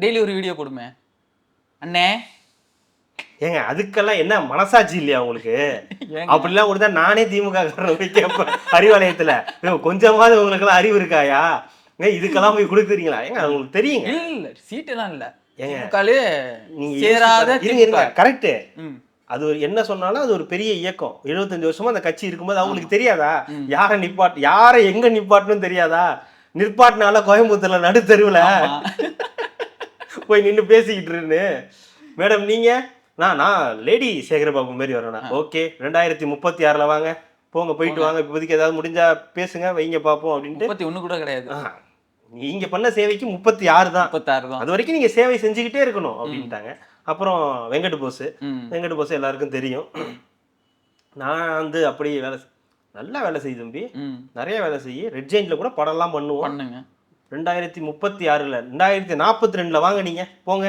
Daily ஒரு video போடுமே அண்ணே. ஏங்க அதுக்கெல்லாம் என்ன மனசாட்சி இல்லையா உங்களுக்கு? அப்படிலாம் கொடுத்தா நானே திமுக போய் கேட்பேன் அறிவாலயத்துல. கொஞ்சமாவது உங்களுக்கு எல்லாம் அறிவு இருக்காயா? இதுக்கெல்லாம் போய் கொடுக்குறீங்களா? ஏங்க உங்களுக்கு தெரியுங்க. இல்ல சீட்டு எல்லாம் இல்ல ஏங்க நீங்க சேராத கரெக்ட். அது ஒரு என்ன சொன்னாலும் அது ஒரு பெரிய இயக்கம். 75 வருஷமா அந்த கட்சி இருக்கும்போது அவங்களுக்கு தெரியாதா யாரை எங்க நிப்பாட்டணும் தெரியாதா? நிற்பாட்டினால கோயம்புத்தூர்ல நடுத்தருவுல போய் நின்று பேசிக்கிட்டு இருந்து மேடம் நீங்க நான் லேடி சேகரபாபு மாதிரி வரணும். ஓகே 2036 வாங்க போங்க போயிட்டு வாங்க, இப்போதைக்கு ஏதாவது முடிஞ்சா பேசுங்க வைங்க பார்ப்போம் அப்படின்ட்டு. 31 கூட கிடையாது. நீங்க பண்ண சேவைக்கு 36 தான். அது வரைக்கும் நீங்க சேவை செஞ்சுக்கிட்டே இருக்கணும் அப்படின்ட்டாங்க. அப்புறம் வெங்கட் போஸ் எல்லாருக்கும் தெரியும். நான் வந்து அப்படியே நல்லா வேலை செய்ய தம்பி, நிறைய வேலை செய்ய. ரெட் ஜெயின்ட்ல கூட படம்லாம் பண்ணுவோம். 2036 2042 வாங்க நீங்க போங்க.